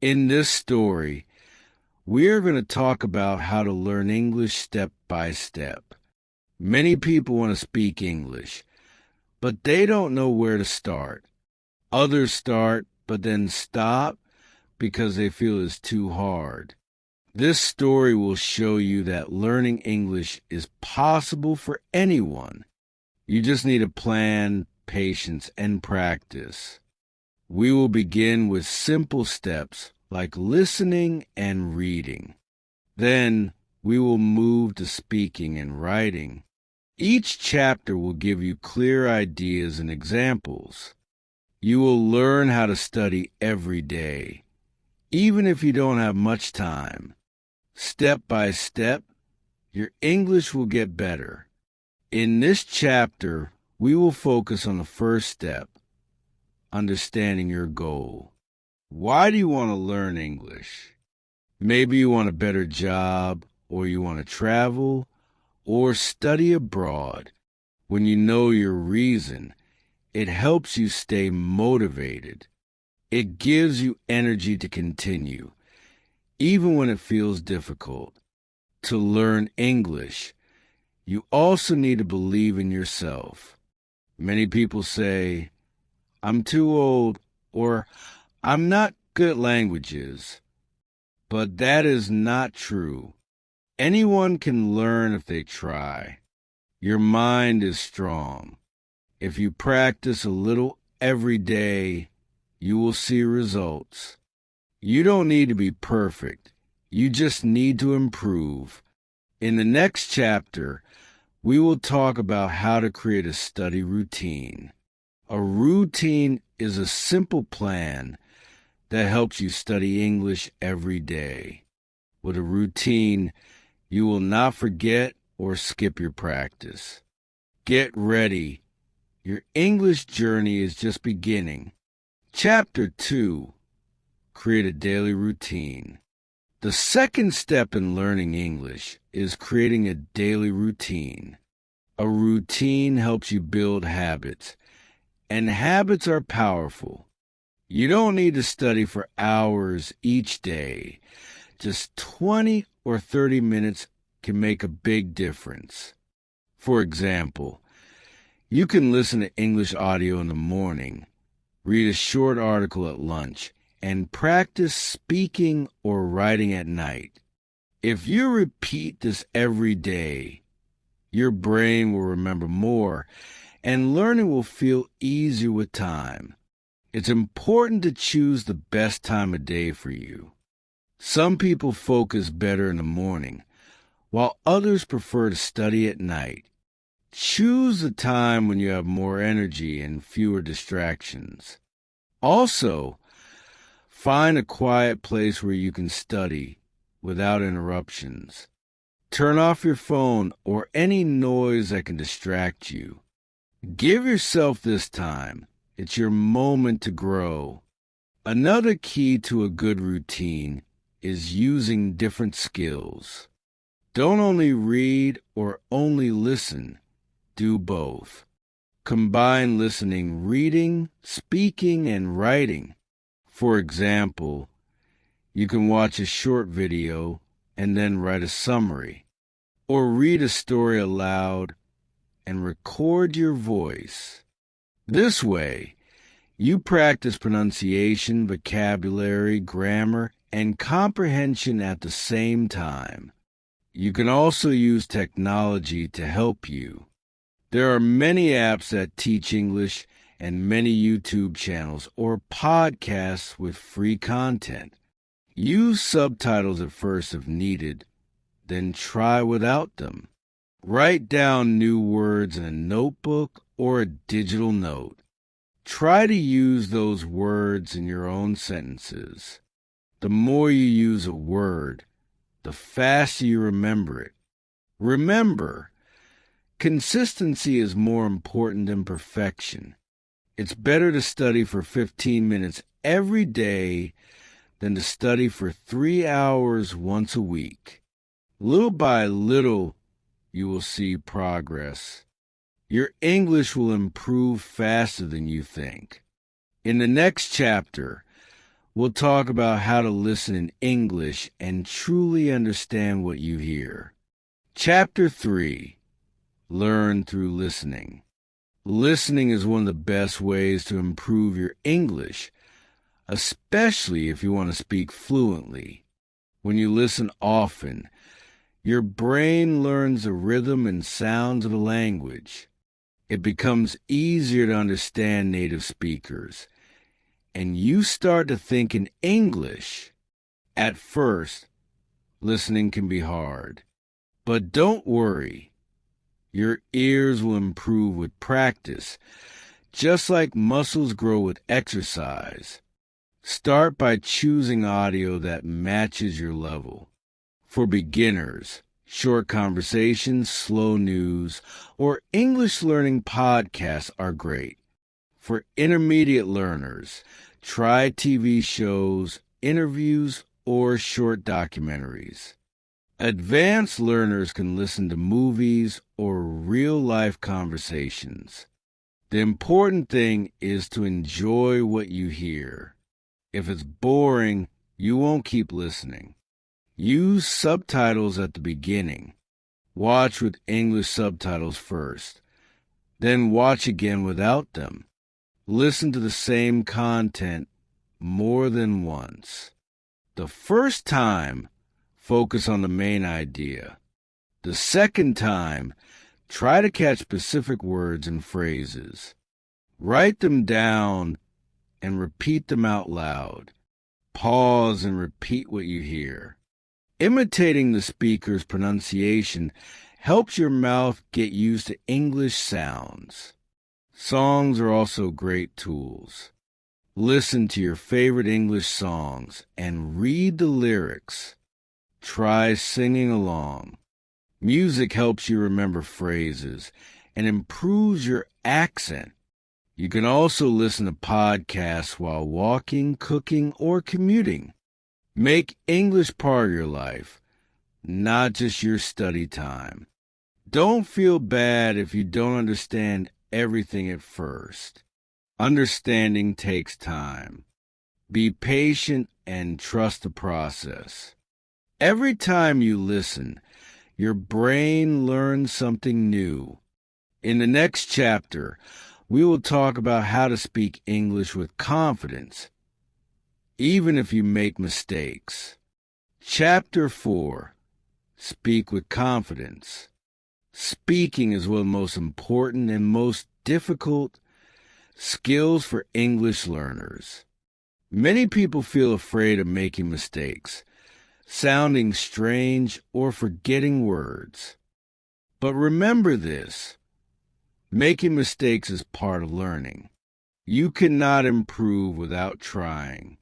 In this story, we are going to talk about how to learn English step by step. Many people want to speak English, but they don't know where to start. Others start, but then stop because they feel it's too hard. This story will show you that learning English is possible for anyone. You just need a plan, patience, and practice. We will begin with simple steps like listening and reading. Then we will move to speaking and writing. Each chapter will give you clear ideas and examples. You will learn how to study every day, even if you don't have much time. Step by step, your English will get better. In this chapter, we will focus on the first step, understanding your goal. Why do you want to learn English? Maybe you want a better job, or you want to travel, or study abroad. When you know your reason, it helps you stay motivated. It gives you energy to continue, even when it feels difficult. To learn English, you also need to believe in yourself. Many people say, "I'm too old," or "I'm not good at languages." But that is not true. Anyone can learn if they try. Your mind is strong. If you practice a little every day, you will see results. You don't need to be perfect. You just need to improve. In the next chapter, we will talk about how to create a study routine. A routine is a simple plan that helps you study English every day. With a routine, you will not forget or skip your practice. Get ready. Your English journey is just beginning. Chapter 2. Create a daily routine. The second step in learning English is creating a daily routine. A routine helps you build habits, and habits are powerful. You don't need to study for hours each day. Just 20 or 30 minutes can make a big difference. For example, you can listen to English audio in the morning, read a short article at lunch, and practice speaking or writing at night. If you repeat this every day, your brain will remember more, and learning will feel easier with time. It's important to choose the best time of day for you. Some people focus better in the morning, while others prefer to study at night. Choose the time when you have more energy and fewer distractions. Also, find a quiet place where you can study without interruptions. Turn off your phone or any noise that can distract you. Give yourself this time. It's your moment to grow. Another key to a good routine is using different skills. Don't only read or only listen. Do both. Combine listening, reading, speaking, and writing. For example, you can watch a short video and then write a summary, or read a story aloud and record your voice. This way, you practice pronunciation, vocabulary, grammar, and comprehension at the same time. You can also use technology to help you. There are many apps that teach English and many YouTube channels or podcasts with free content. Use subtitles at first if needed, then try without them. Write down new words in a notebook or a digital note. Try to use those words in your own sentences. The more you use a word, the faster you remember it. Remember, consistency is more important than perfection. It's better to study for 15 minutes every day than to study for 3 hours once a week. Little by little, you will see progress. Your English will improve faster than you think. In the next chapter, we'll talk about how to listen in English and truly understand what you hear. Chapter 3. Learn through listening. Listening is one of the best ways to improve your English, especially if you want to speak fluently. When you listen often, your brain learns the rhythm and sounds of a language. It becomes easier to understand native speakers, and you start to think in English. At first, listening can be hard, but don't worry. Your ears will improve with practice, just like muscles grow with exercise. Start by choosing audio that matches your level. For beginners, short conversations, slow news, or English learning podcasts are great. For intermediate learners, try TV shows, interviews, or short documentaries. Advanced learners can listen to movies or real-life conversations. The important thing is to enjoy what you hear. If it's boring, you won't keep listening. Use subtitles at the beginning. Watch with English subtitles first. Then watch again without them. Listen to the same content more than once. The first time, focus on the main idea. The second time, try to catch specific words and phrases. Write them down and repeat them out loud. Pause and repeat what you hear. Imitating the speaker's pronunciation helps your mouth get used to English sounds. Songs are also great tools. Listen to your favorite English songs and read the lyrics. Try singing along. Music helps you remember phrases and improves your accent. You can also listen to podcasts while walking, cooking, or commuting. Make English part of your life, not just your study time. Don't feel bad if you don't understand everything at first. Understanding takes time. Be patient and trust the process. Every time you listen, your brain learns something new. In the next chapter, we will talk about how to speak English with confidence, even if you make mistakes. Chapter 4. Speak with confidence. Speaking is one of the most important and most difficult skills for English learners. Many people feel afraid of making mistakes, sounding strange, or forgetting words. But remember this: making mistakes is part of learning. You cannot improve without trying.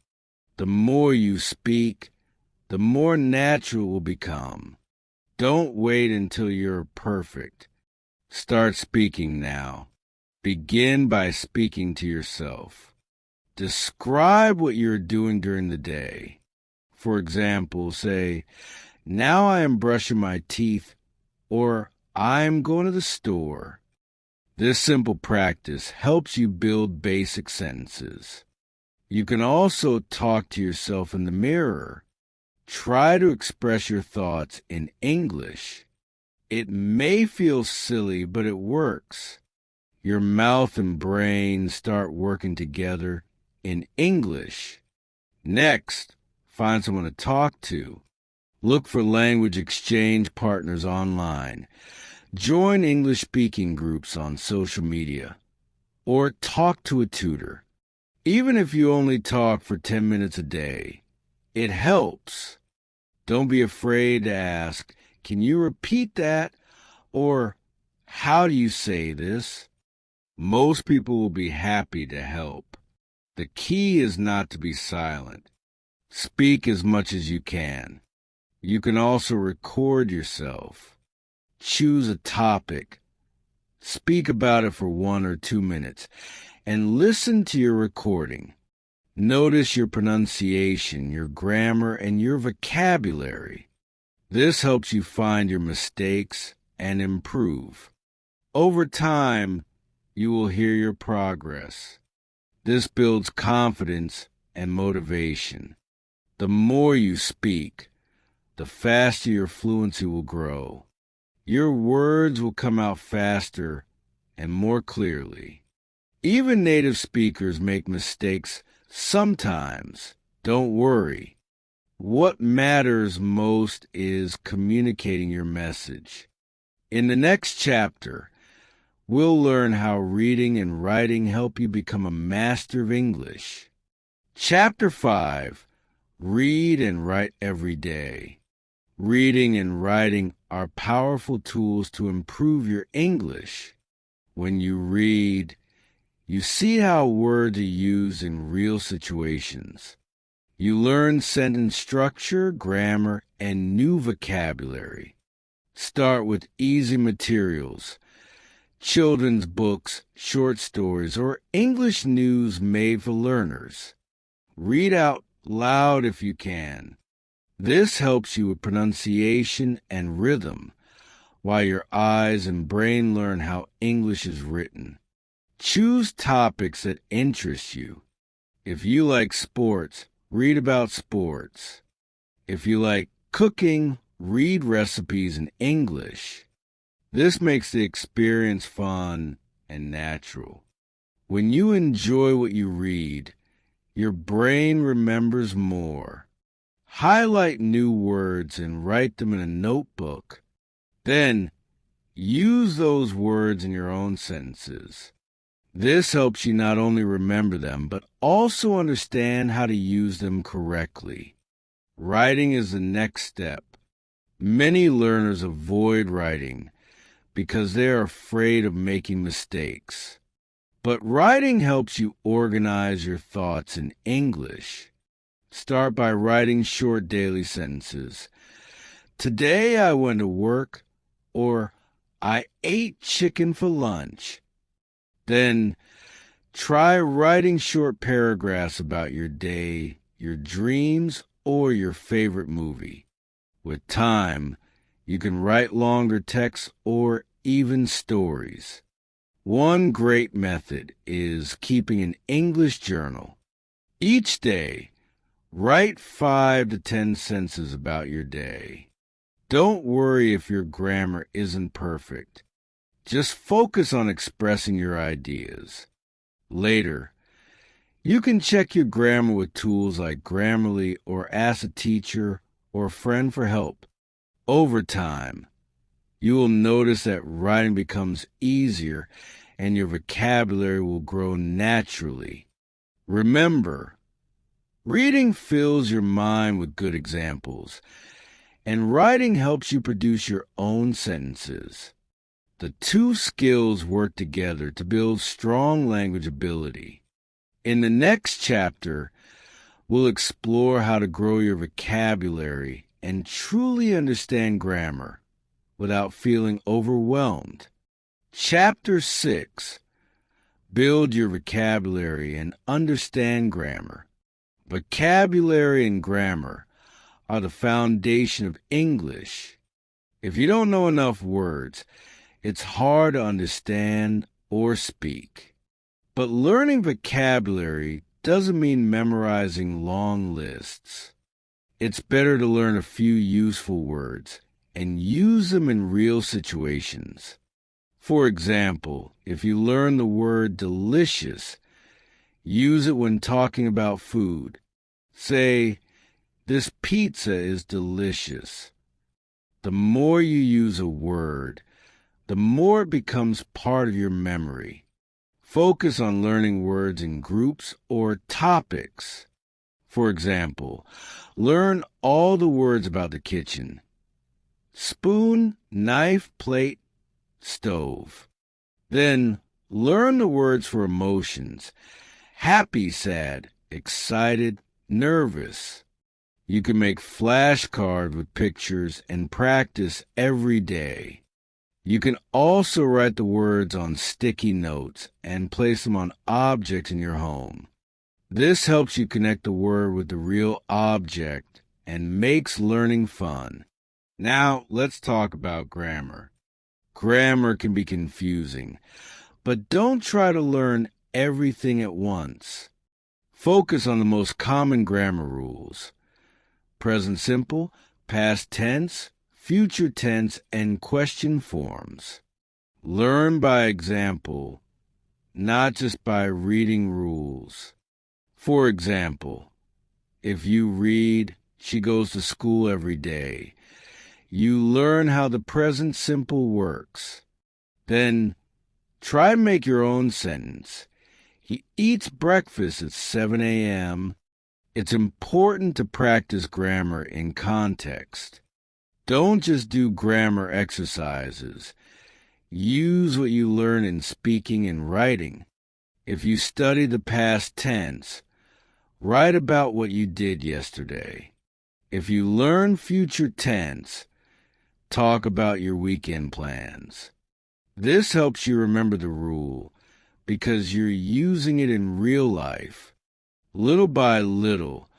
The more you speak, the more natural it will become. Don't wait until you're perfect. Start speaking now. Begin by speaking to yourself. Describe what you're doing during the day. For example, say, "Now I am brushing my teeth," or "I'm going to the store." This simple practice helps you build basic sentences. You can also talk to yourself in the mirror. Try to express your thoughts in English. It may feel silly, but it works. Your mouth and brain start working together in English. Next, find someone to talk to. Look for language exchange partners online. Join English speaking groups on social media. Or talk to a tutor. Even if you only talk for 10 minutes a day, it helps. Don't be afraid to ask, "Can you repeat that?" Or, "How do you say this?" Most people will be happy to help. The key is not to be silent. Speak as much as you can. You can also record yourself. Choose a topic. Speak about it for 1 or 2 minutes, and listen to your recording. Notice your pronunciation, your grammar, and your vocabulary. This helps you find your mistakes and improve. Over time, you will hear your progress. This builds confidence and motivation. The more you speak, the faster your fluency will grow. Your words will come out faster and more clearly. Even native speakers make mistakes sometimes. Don't worry. What matters most is communicating your message. In the next chapter, we'll learn how reading and writing help you become a master of English. Chapter 5. Read and write every day. Reading and writing are powerful tools to improve your English. When you read, you see how words are used in real situations. You learn sentence structure, grammar, and new vocabulary. Start with easy materials, children's books, short stories, or English news made for learners. Read out loud if you can. This helps you with pronunciation and rhythm, while your eyes and brain learn how English is written. Choose topics that interest you. If you like sports, read about sports. If you like cooking, read recipes in English. This makes the experience fun and natural. When you enjoy what you read, your brain remembers more. Highlight new words and write them in a notebook. Then, use those words in your own sentences. This helps you not only remember them, but also understand how to use them correctly. Writing is the next step. Many learners avoid writing because they are afraid of making mistakes. But writing helps you organize your thoughts in English. Start by writing short daily sentences. Today I went to work, or I ate chicken for lunch. Then try writing short paragraphs about your day, your dreams, or your favorite movie. With time, you can write longer texts or even stories. One great method is keeping an English journal. Each day, write 5 to 10 sentences about your day. Don't worry if your grammar isn't perfect. Just focus on expressing your ideas. Later, you can check your grammar with tools like Grammarly or ask a teacher or a friend for help. Over time, you will notice that writing becomes easier and your vocabulary will grow naturally. Remember, reading fills your mind with good examples, and writing helps you produce your own sentences. The two skills work together to build strong language ability. In the next chapter, we'll explore how to grow your vocabulary and truly understand grammar without feeling overwhelmed. Chapter 6. Build your vocabulary and understand grammar. Vocabulary and grammar are the foundation of English. If you don't know enough words, it's hard to understand or speak. But learning vocabulary doesn't mean memorizing long lists. It's better to learn a few useful words and use them in real situations. For example, if you learn the word delicious, use it when talking about food. Say, "This pizza is delicious." The more you use a word, the more it becomes part of your memory. Focus on learning words in groups or topics. For example, learn all the words about the kitchen. Spoon, knife, plate, stove. Then learn the words for emotions. Happy, sad, excited, nervous. You can make flashcards with pictures and practice every day. You can also write the words on sticky notes and place them on objects in your home. This helps you connect the word with the real object and makes learning fun. Now, let's talk about grammar. Grammar can be confusing, but don't try to learn everything at once. Focus on the most common grammar rules: present simple, past tense, future tense, and question forms. Learn by example, not just by reading rules. For example, if you read, "She goes to school every day," you learn how the present simple works. Then try to make your own sentence. "He eats breakfast at 7 a.m. It's important to practice grammar in context. Don't just do grammar exercises. Use what you learn in speaking and writing. If you study the past tense, write about what you did yesterday. If you learn future tense, talk about your weekend plans." This helps you remember the rule because you're using it in real life. Little by little,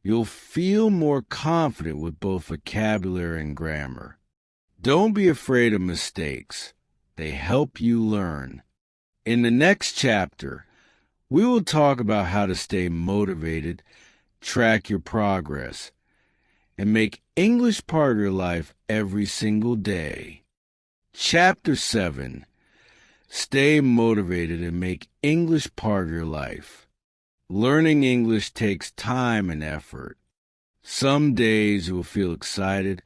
you'll feel more confident with both vocabulary and grammar. Don't be afraid of mistakes. They help you learn. In the next chapter, we will talk about how to stay motivated, track your progress, and make English part of your life every single day. Chapter 7. Stay motivated and make English part of your life. Learning English takes time and effort. Some days you will feel excited,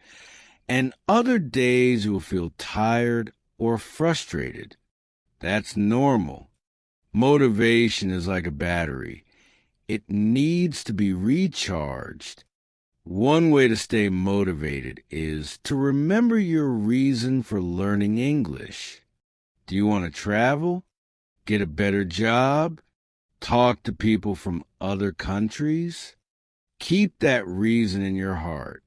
and other days you will feel tired or frustrated. That's normal. Motivation is like a battery. It needs to be recharged. One way to stay motivated is to remember your reason for learning English. Do you want to travel? Get a better job? Talk to people from other countries? Keep that reason in your heart.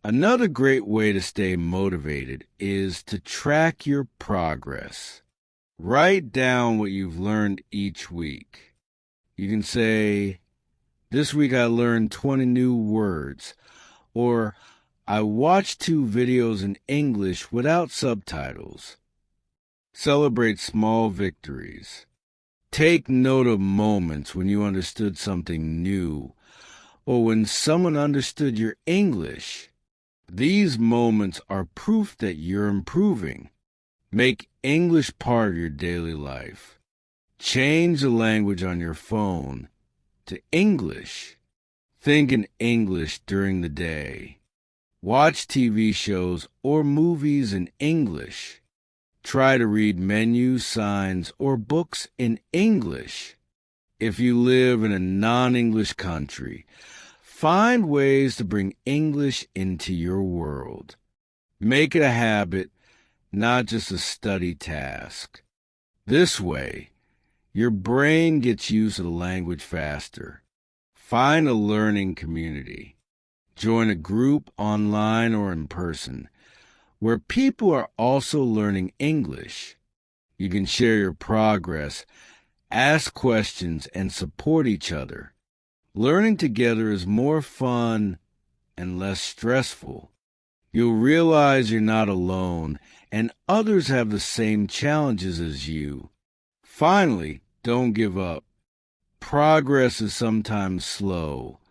Another great way to stay motivated is to track your progress. Write down what you've learned each week. You can say, "This week I learned 20 new words," or "I watched 2 videos in English without subtitles." Celebrate small victories. Take note of moments when you understood something new or when someone understood your English. These moments are proof that you're improving. Make English part of your daily life. Change the language on your phone to English. Think in English during the day. Watch TV shows or movies in English. Try to read menus, signs, or books in English. If you live in a non-English country, find ways to bring English into your world. Make it a habit, not just a study task. This way, your brain gets used to the language faster. Find a learning community. Join a group online or in person where people are also learning English. You can share your progress, ask questions, and support each other. Learning together is more fun and less stressful. You'll realize you're not alone, and others have the same challenges as you. Finally, don't give up. Progress is sometimes slow,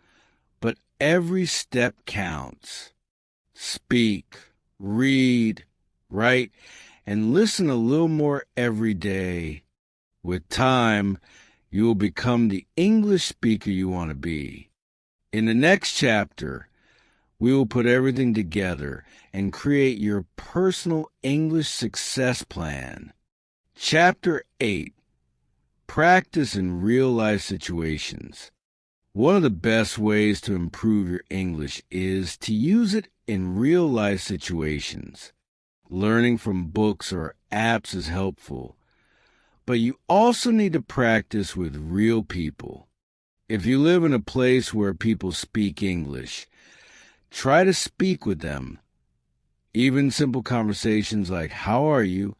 but every step counts. Speak, read, write, and listen a little more every day. With time, you will become the English speaker you want to be. In the next chapter, we will put everything together and create your personal English success plan. Chapter 8. Practice in real-life situations. One of the best ways to improve your English is to use it in real-life situations. Learning from books or apps is helpful, but you also need to practice with real people. If you live in a place where people speak English, try to speak with them. Even simple conversations like "How are you?"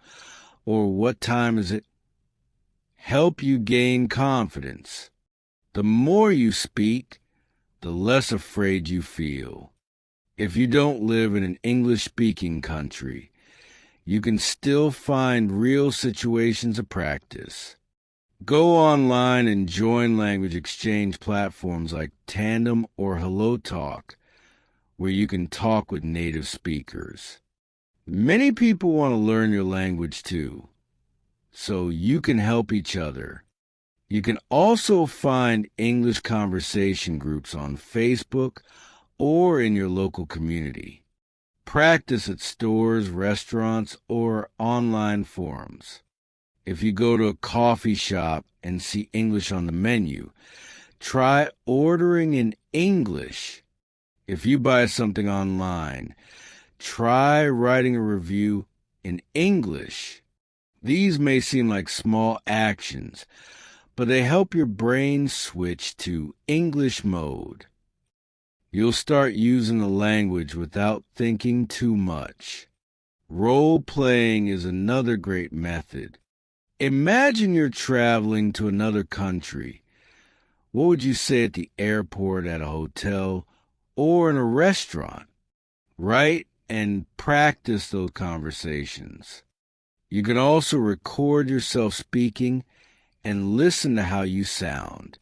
or "What time is it?" help you gain confidence. The more you speak, the less afraid you feel. If you don't live in an English-speaking country, you can still find real situations of practice. Go online and join language exchange platforms like Tandem or HelloTalk, where you can talk with native speakers. Many people want to learn your language too, so you can help each other. You can also find English conversation groups on Facebook or in your local community. Practice at stores, restaurants, or online forums. If you go to a coffee shop and see English on the menu, try ordering in English. If you buy something online, try writing a review in English. These may seem like small actions, but they help your brain switch to English mode. You'll start using the language without thinking too much. Role-playing is another great method. Imagine you're traveling to another country. What would you say at the airport, at a hotel, or in a restaurant? Write and practice those conversations. You can also record yourself speaking and listen to how you sound.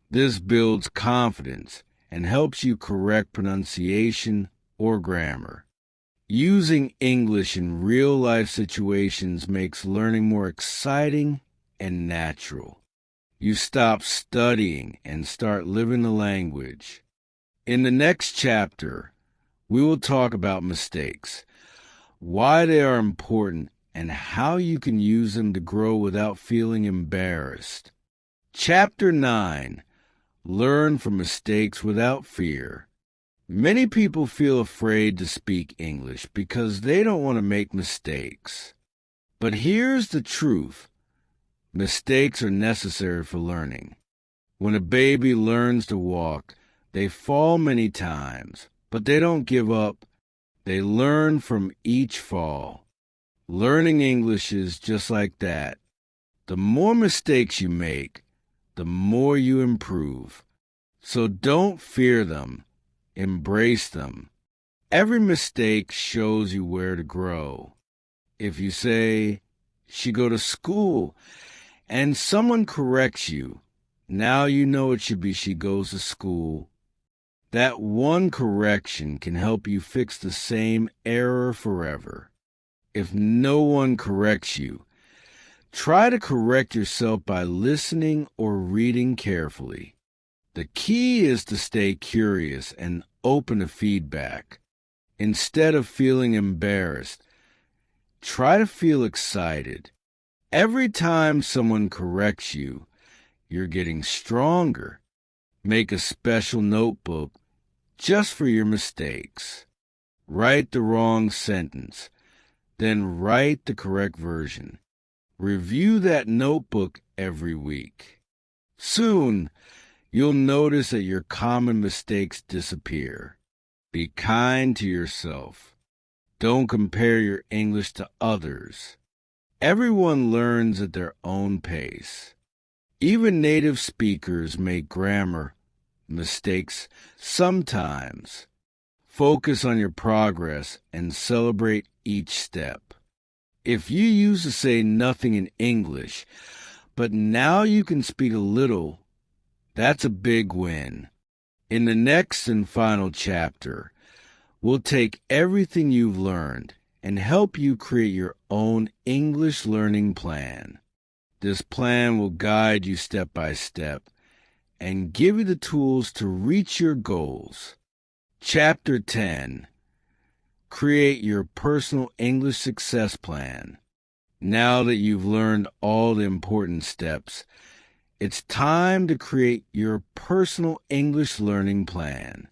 This builds confidence and helps you correct pronunciation or grammar. Using English in real-life situations makes learning more exciting and natural. You stop studying and start living the language. In the next chapter, we will talk about mistakes, why they are important, and how you can use them to grow without feeling embarrassed. Chapter 9. Learn from mistakes without fear. Many people feel afraid to speak English because they don't want to make mistakes. But here's the truth. Mistakes are necessary for learning. When a baby learns to walk, they fall many times, but they don't give up. They learn from each fall. Learning English is just like that. The more mistakes you make, the more you improve. So don't fear them. Embrace them. Every mistake shows you where to grow. If you say, "She go to school," and someone corrects you, now you know it should be "she goes to school." That one correction can help you fix the same error forever. If no one corrects you, try to correct yourself by listening or reading carefully. The key is to stay curious and open to feedback. Instead of feeling embarrassed, try to feel excited. Every time someone corrects you, you're getting stronger. Make a special notebook just for your mistakes. Write the wrong sentence, then write the correct version. Review that notebook every week. Soon, you'll notice that your common mistakes disappear. Be kind to yourself. Don't compare your English to others. Everyone learns at their own pace. Even native speakers make grammar mistakes sometimes. Focus on your progress and celebrate each step. If you used to say nothing in English, but now you can speak a little, that's a big win. In the next and final chapter, we'll take everything you've learned and help you create your own English learning plan. This plan will guide you step by step and give you the tools to reach your goals. Chapter 10. Create your personal English success plan. Now that you've learned all the important steps, it's time to create your personal English learning plan.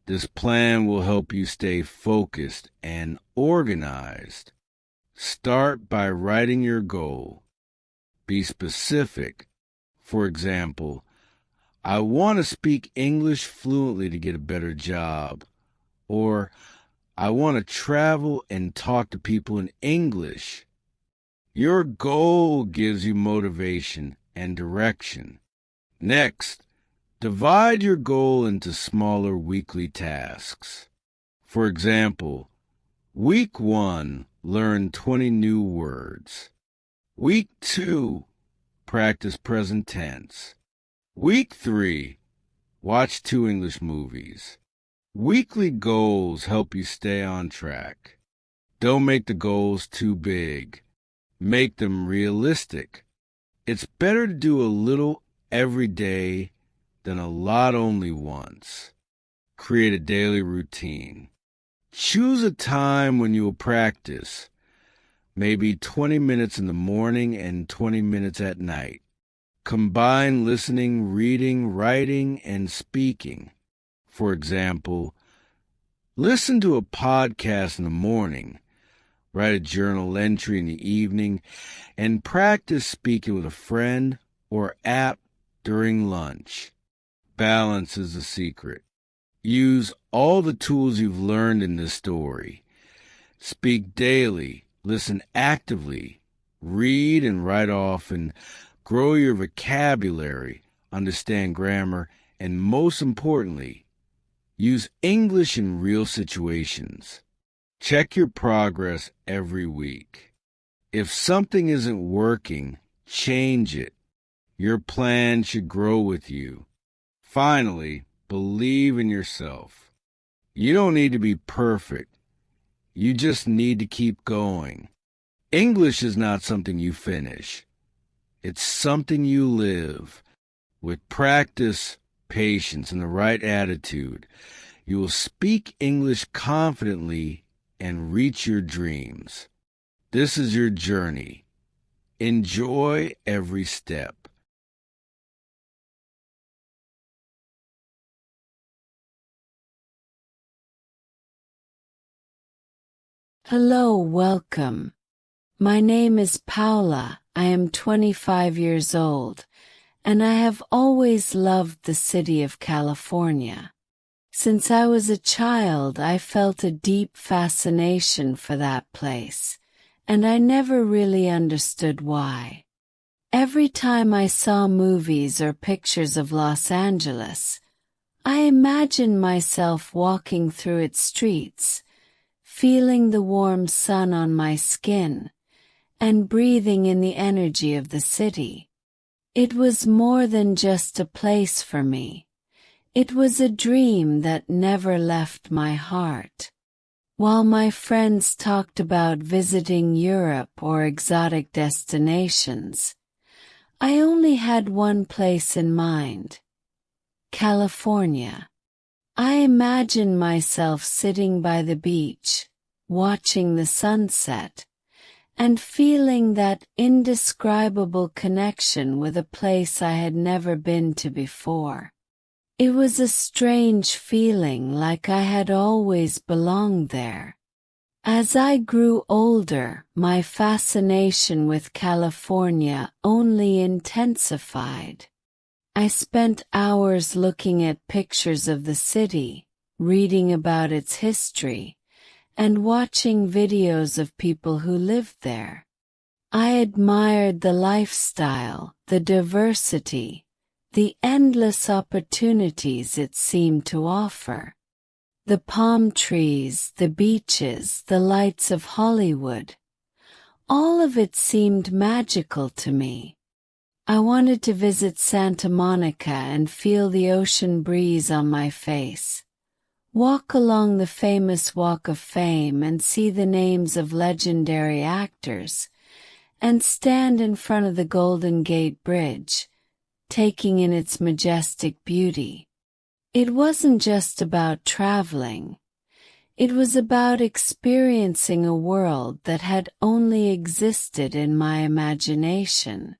This plan will help you stay focused and organized. Start by writing your goal. Be specific. For example, I want to speak English fluently to get a better job. Or, I want to travel and talk to people in English. Your goal gives you motivation and direction. Next, divide your goal into smaller weekly tasks. For example, Week 1, learn 20 new words. Week 2, practice present tense. Week 3, watch 2 English movies. Weekly goals help you stay on track. Don't make the goals too big. Make them realistic. It's better to do a little every day than a lot only once. Create a daily routine. Choose a time when you will practice. Maybe 20 minutes in the morning and 20 minutes at night. Combine listening, reading, writing, and speaking. For example, listen to a podcast in the morning, write a journal entry in the evening, and practice speaking with a friend or app during lunch. Balance is the secret. Use all the tools you've learned in this story. Speak daily, listen actively, read and write often, grow your vocabulary, understand grammar, and most importantly, use English in real situations. Check your progress every week. If something isn't working, change it. Your plan should grow with you. Finally, believe in yourself. You don't need to be perfect. You just need to keep going. English is not something you finish. It's something you live. With practice, patience, and the right attitude, you will speak English confidently and reach your dreams. This is your journey. Enjoy every step. Hello, welcome. My name is Paola. I am 25 years old, and I have always loved the city of California. Since I was a child, I felt a deep fascination for that place, and I never really understood why. Every time I saw movies or pictures of Los Angeles, I imagined myself walking through its streets, feeling the warm sun on my skin, and breathing in the energy of the city. It was more than just a place for me. It was a dream that never left my heart. While my friends talked about visiting Europe or exotic destinations, I only had one place in mind: California. I imagined myself sitting by the beach, watching the sunset, and feeling that indescribable connection with a place I had never been to before. It was a strange feeling, like I had always belonged there. As I grew older, my fascination with California only intensified. I spent hours looking at pictures of the city, reading about its history, and watching videos of people who lived there. I admired the lifestyle, the diversity, the endless opportunities it seemed to offer. The palm trees, the beaches, the lights of Hollywood. All of it seemed magical to me. I wanted to visit Santa Monica and feel the ocean breeze on my face. Walk along the famous Walk of Fame and see the names of legendary actors, and stand in front of the Golden Gate Bridge, taking in its majestic beauty. It wasn't just about traveling. It was about experiencing a world that had only existed in my imagination.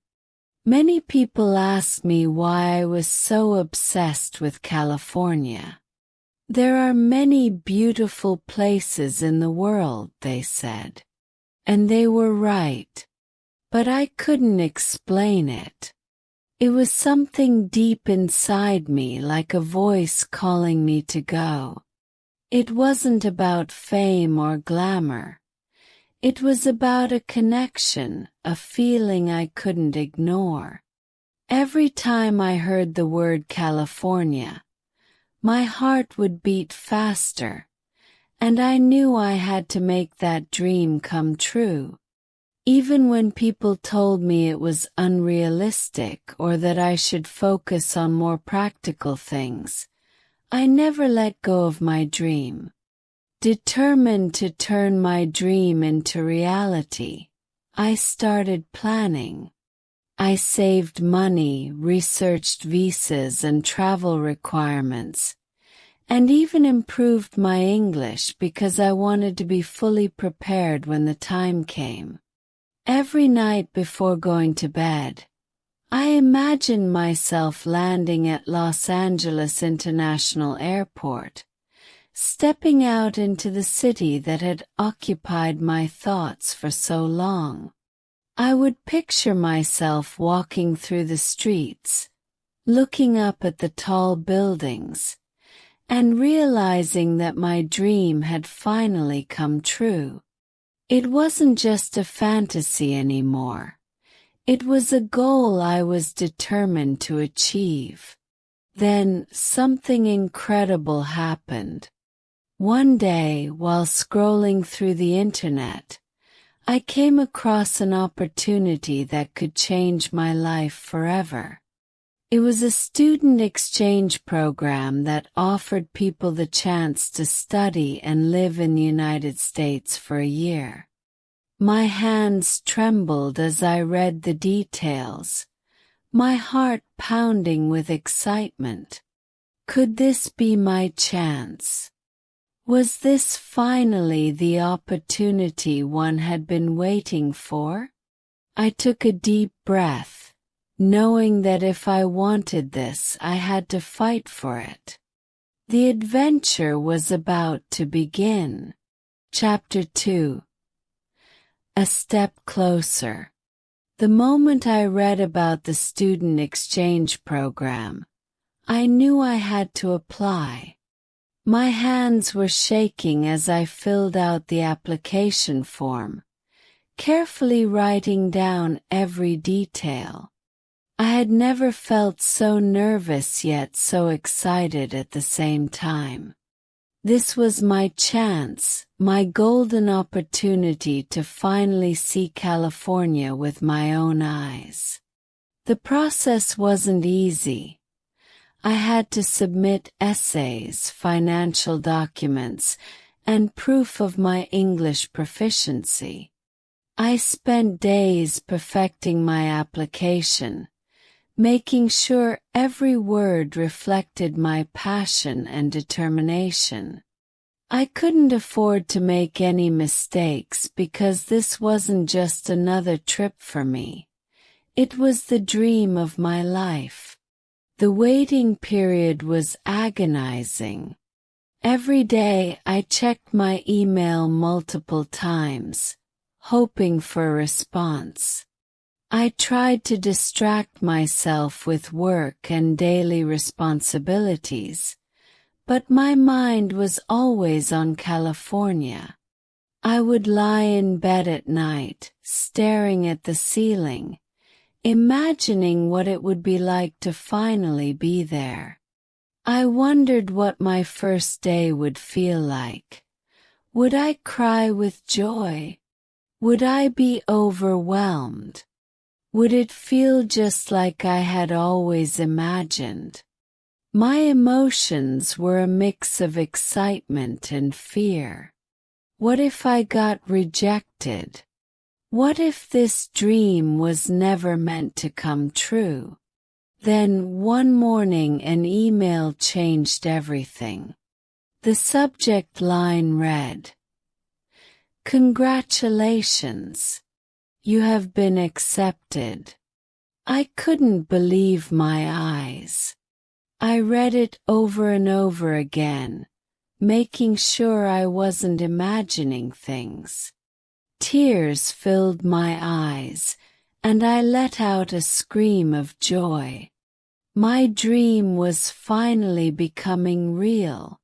Many people ask me why I was so obsessed with California. There are many beautiful places in the world, they said. And they were right. But I couldn't explain it. It was something deep inside me, like a voice calling me to go. It wasn't about fame or glamour. It was about a connection, a feeling I couldn't ignore. Every time I heard the word California, my heart would beat faster, and I knew I had to make that dream come true. Even when people told me it was unrealistic or that I should focus on more practical things, I never let go of my dream. Determined to turn my dream into reality, I started planning. I saved money, researched visas and travel requirements, and even improved my English because I wanted to be fully prepared when the time came. Every night before going to bed, I imagined myself landing at Los Angeles International Airport, stepping out into the city that had occupied my thoughts for so long. I would picture myself walking through the streets, looking up at the tall buildings, and realizing that my dream had finally come true. It wasn't just a fantasy anymore. It was a goal I was determined to achieve. Then something incredible happened. One day, while scrolling through the internet, I came across an opportunity that could change my life forever. It was a student exchange program that offered people the chance to study and live in the United States for a year. My hands trembled as I read the details, my heart pounding with excitement. Could this be my chance? Was this finally the opportunity one had been waiting for? I took a deep breath, knowing that if I wanted this, I had to fight for it. The adventure was about to begin. Chapter 2. A Step Closer. The moment I read about the student exchange program, I knew I had to apply. My hands were shaking as I filled out the application form, carefully writing down every detail. I had never felt so nervous yet so excited at the same time. This was my chance, my golden opportunity to finally see California with my own eyes. The process wasn't easy. I had to submit essays, financial documents, and proof of my English proficiency. I spent days perfecting my application, making sure every word reflected my passion and determination. I couldn't afford to make any mistakes because this wasn't just another trip for me. It was the dream of my life. The waiting period was agonizing. Every day I checked my email multiple times, hoping for a response. I tried to distract myself with work and daily responsibilities, but my mind was always on California. I would lie in bed at night, staring at the ceiling, imagining what it would be like to finally be there. I wondered what my first day would feel like. Would I cry with joy? Would I be overwhelmed? Would it feel just like I had always imagined? My emotions were a mix of excitement and fear. What if I got rejected? What if this dream was never meant to come true? Then one morning an email changed everything. The subject line read, "Congratulations. You have been accepted." I couldn't believe my eyes. I read it over and over again, making sure I wasn't imagining things. Tears filled my eyes, and I let out a scream of joy. My dream was finally becoming real.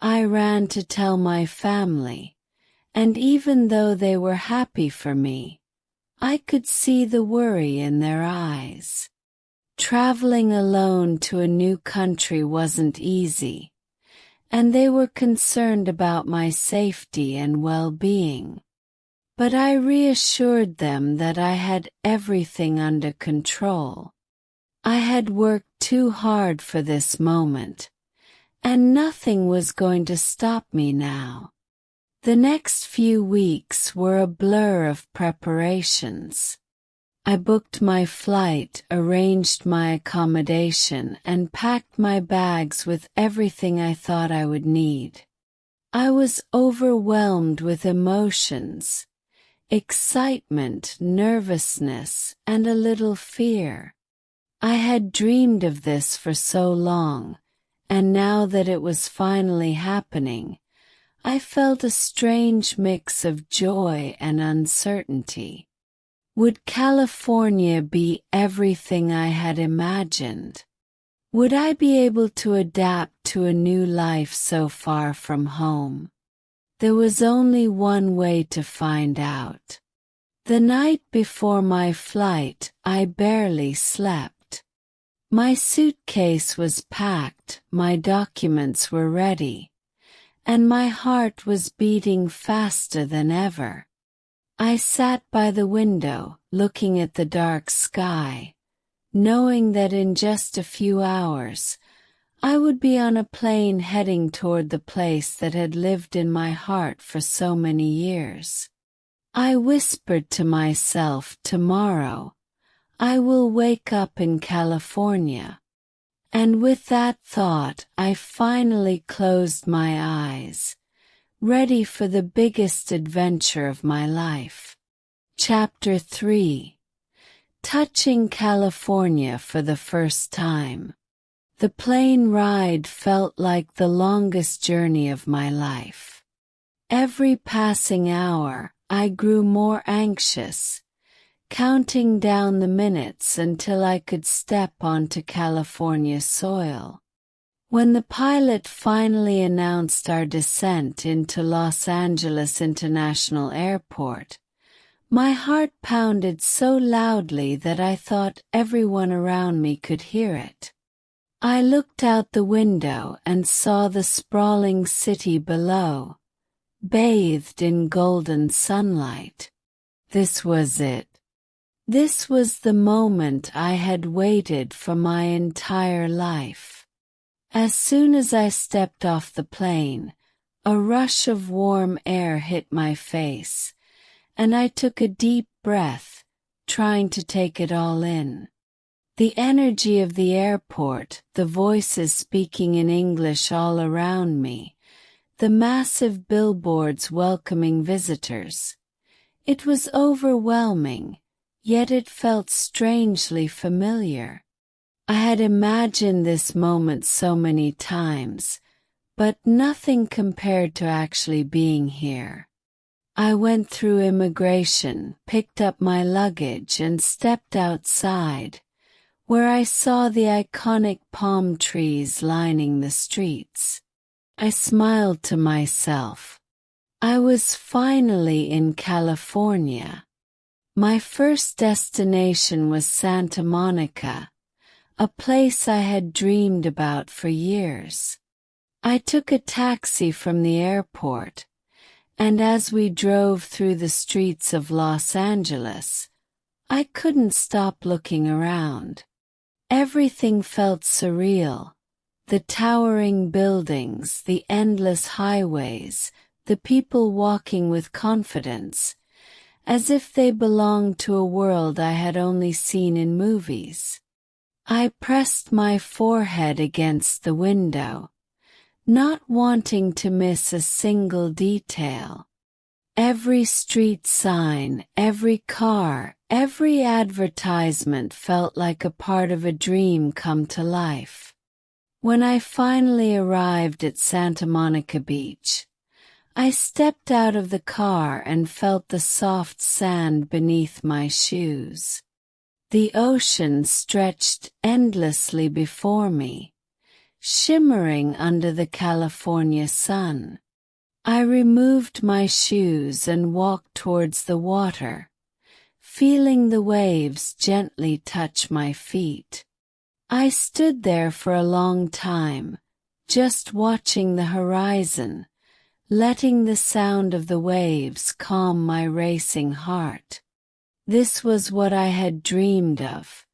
I ran to tell my family, and even though they were happy for me, I could see the worry in their eyes. Traveling alone to a new country wasn't easy, and they were concerned about my safety and well-being. but I reassured them that I had everything under control. I had worked too hard for this moment, and nothing was going to stop me now. The next few weeks were a blur of preparations. I booked my flight, arranged my accommodation, and packed my bags with everything I thought I would need. I was overwhelmed with emotions, excitement, nervousness, and a little fear. I had dreamed of this for so long, and now that it was finally happening, I felt a strange mix of joy and uncertainty. Would California be everything I had imagined? Would I be able to adapt to a new life so far from home? There was only one way to find out. The night before my flight, I barely slept. My suitcase was packed, my documents were ready, and my heart was beating faster than ever. I sat by the window, looking at the dark sky, knowing that in just a few hours, I would be on a plane heading toward the place that had lived in my heart for so many years. I whispered to myself, tomorrow, I will wake up in California. And with that thought, I finally closed my eyes, ready for the biggest adventure of my life. Chapter 3. Touching California for the first time. The plane ride felt like the longest journey of my life. Every passing hour, I grew more anxious, counting down the minutes until I could step onto California soil. When the pilot finally announced our descent into Los Angeles International Airport, my heart pounded so loudly that I thought everyone around me could hear it. I looked out the window and saw the sprawling city below, bathed in golden sunlight. This was it. This was the moment I had waited for my entire life. As soon as I stepped off the plane, a rush of warm air hit my face, and I took a deep breath, trying to take it all in. The energy of the airport, the voices speaking in English all around me, the massive billboards welcoming visitors. It was overwhelming, yet it felt strangely familiar. I had imagined this moment so many times, but nothing compared to actually being here. I went through immigration, picked up my luggage, and stepped outside, where I saw the iconic palm trees lining the streets. I smiled to myself. I was finally in California. My first destination was Santa Monica, a place I had dreamed about for years. I took a taxi from the airport, and as we drove through the streets of Los Angeles, I couldn't stop looking around. Everything felt surreal. The towering buildings, the endless highways, the people walking with confidence, as if they belonged to a world I had only seen in movies. I pressed my forehead against the window, not wanting to miss a single detail. Every street sign, every car, every advertisement felt like a part of a dream come to life. When I finally arrived at Santa Monica Beach, I stepped out of the car and felt the soft sand beneath my shoes. The ocean stretched endlessly before me, shimmering under the California sun. I removed my shoes and walked towards the water, feeling the waves gently touch my feet. I stood there for a long time, just watching the horizon, letting the sound of the waves calm my racing heart. This was what I had dreamed of,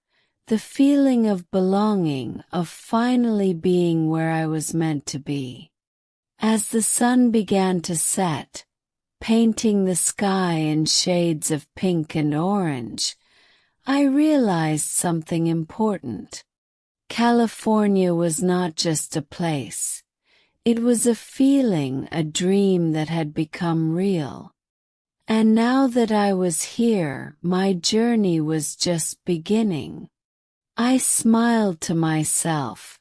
the feeling of belonging, of finally being where I was meant to be. As the sun began to set, painting the sky in shades of pink and orange, I realized something important. California was not just a place. It was a feeling, a dream that had become real. And now that I was here, my journey was just beginning. I smiled to myself,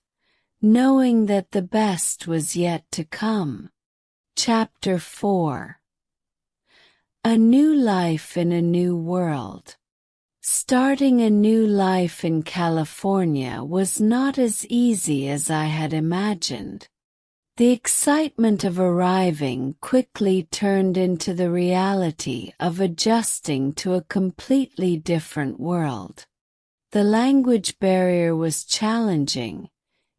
knowing that the best was yet to come. Chapter 4. A new life in a new world. Starting a new life in California was not as easy as I had imagined. The excitement of arriving quickly turned into the reality of adjusting to a completely different world. The language barrier was challenging,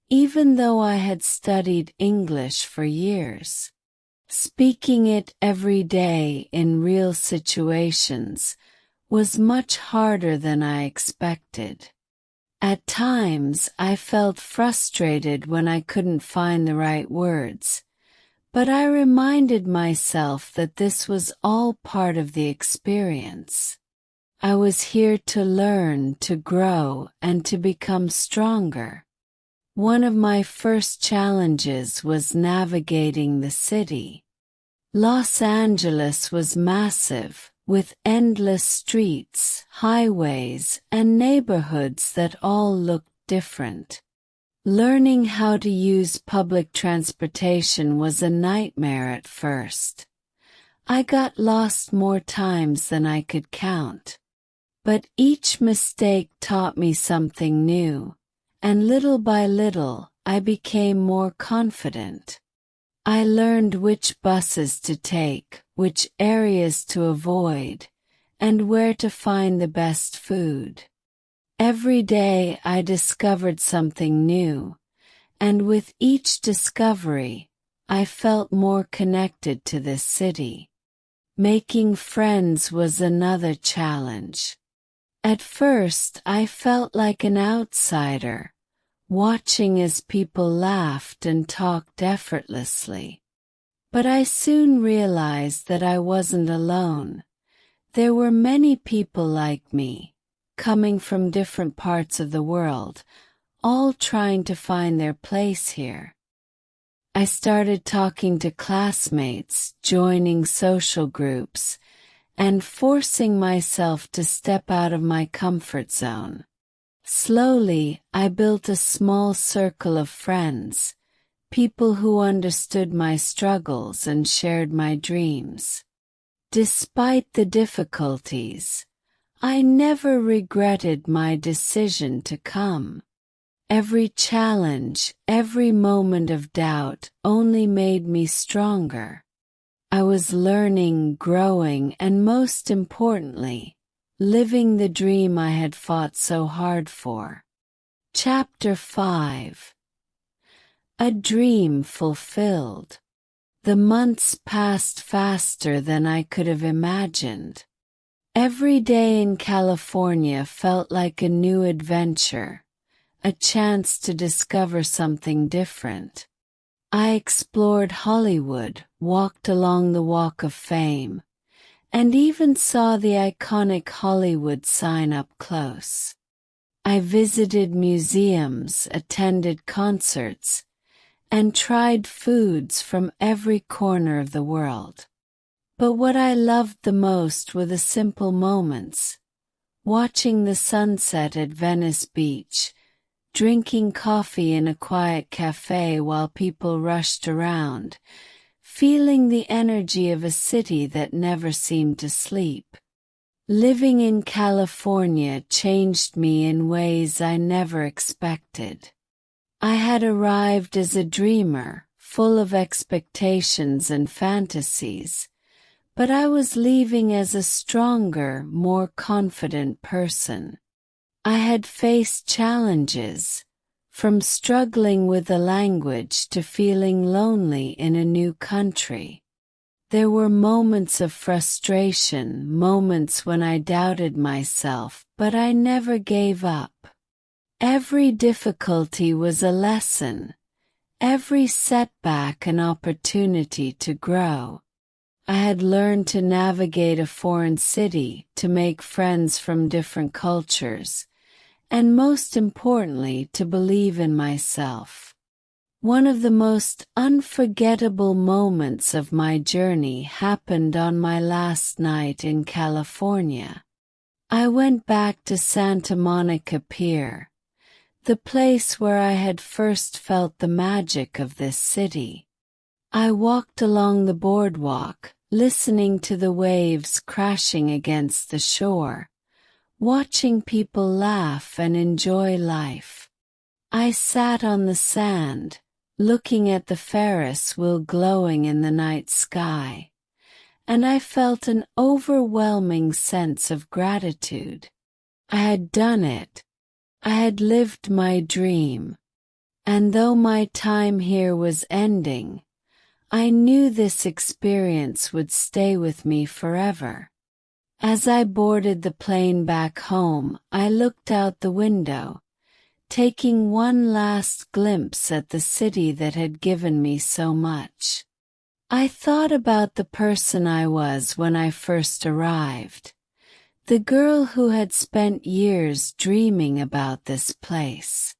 even though I had studied English for years. Speaking it every day in real situations was much harder than I expected. At times I felt frustrated when I couldn't find the right words, but I reminded myself that this was all part of the experience. I was here to learn, to grow, and to become stronger. One of my first challenges was navigating the city. Los Angeles was massive, with endless streets, highways, and neighborhoods that all looked different. Learning how to use public transportation was a nightmare at first. I got lost more times than I could count. But each mistake taught me something new, and little by little, I became more confident. I learned which buses to take, which areas to avoid, and where to find the best food. Every day I discovered something new, and with each discovery, I felt more connected to this city. Making friends was another challenge. At first I felt like an outsider, watching as people laughed and talked effortlessly. But I soon realized that I wasn't alone. There were many people like me, coming from different parts of the world, all trying to find their place here. I started talking to classmates, joining social groups, and forcing myself to step out of my comfort zone. Slowly, I built a small circle of friends, people who understood my struggles and shared my dreams. Despite the difficulties, I never regretted my decision to come. Every challenge, every moment of doubt only made me stronger. I was learning, growing, and most importantly, living the dream I had fought so hard for. Chapter 5. A dream fulfilled. The months passed faster than I could have imagined. Every day in California felt like a new adventure, a chance to discover something different. I explored Hollywood, walked along the Walk of Fame, and even saw the iconic Hollywood sign up close. I visited museums, attended concerts, and tried foods from every corner of the world. But what I loved the most were the simple moments: watching the sunset at Venice Beach, drinking coffee in a quiet cafe while people rushed around, feeling the energy of a city that never seemed to sleep. Living in California changed me in ways I never expected. I had arrived as a dreamer, full of expectations and fantasies, but I was leaving as a stronger, more confident person. I had faced challenges, from struggling with the language to feeling lonely in a new country. There were moments of frustration, moments when I doubted myself, but I never gave up. Every difficulty was a lesson, every setback an opportunity to grow. I had learned to navigate a foreign city, to make friends from different cultures, and most importantly, to believe in myself. One of the most unforgettable moments of my journey happened on my last night in California. I went back to Santa Monica Pier, the place where I had first felt the magic of this city. I walked along the boardwalk, listening to the waves crashing against the shore, watching people laugh and enjoy life. I sat on the sand, looking at the Ferris wheel glowing in the night sky, and I felt an overwhelming sense of gratitude. I had done it. I had lived my dream. And though my time here was ending, I knew this experience would stay with me forever. As I boarded the plane back home, I looked out the window, taking one last glimpse at the city that had given me so much. I thought about the person I was when I first arrived, the girl who had spent years dreaming about this place.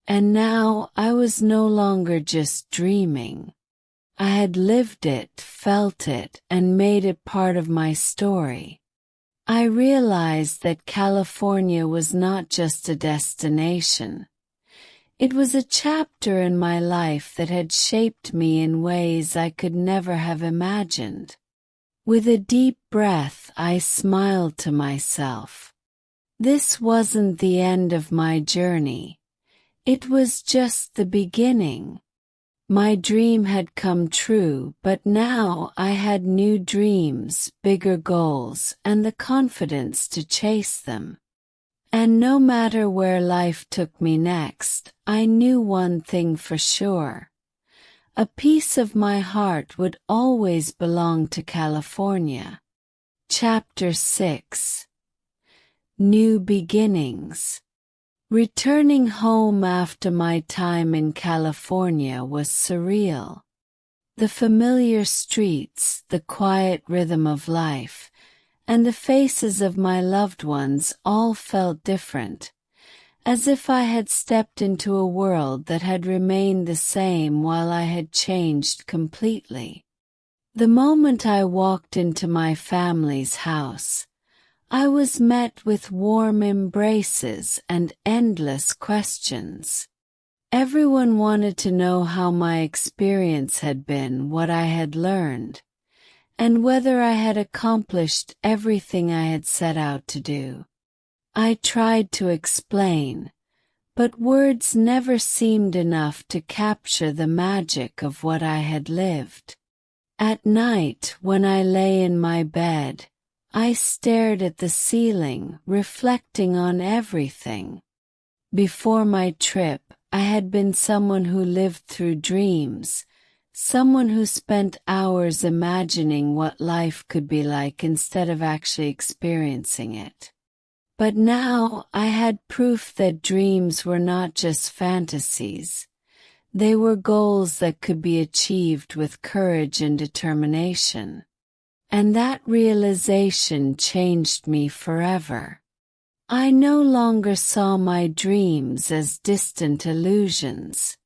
And now I was no longer just dreaming. I had lived it, felt it, and made it part of my story. I realized that California was not just a destination. It was a chapter in my life that had shaped me in ways I could never have imagined. With a deep breath, I smiled to myself. This wasn't the end of my journey. It was just the beginning. My dream had come true, but now I had new dreams, bigger goals, and the confidence to chase them. And no matter where life took me next, I knew one thing for sure. A piece of my heart would always belong to California. Chapter 6. New Beginnings. Returning home after my time in California was surreal. The familiar streets, the quiet rhythm of life, and the faces of my loved ones all felt different, as if I had stepped into a world that had remained the same while I had changed completely. The moment I walked into my family's house, I was met with warm embraces and endless questions. Everyone wanted to know how my experience had been, what I had learned, and whether I had accomplished everything I had set out to do. I tried to explain, but words never seemed enough to capture the magic of what I had lived. At night, when I lay in my bed, I stared at the ceiling, reflecting on everything. Before my trip, I had been someone who lived through dreams, someone who spent hours imagining what life could be like instead of actually experiencing it. But now I had proof that dreams were not just fantasies. They were goals that could be achieved with courage and determination. And that realization changed me forever. I no longer saw my dreams as distant illusions.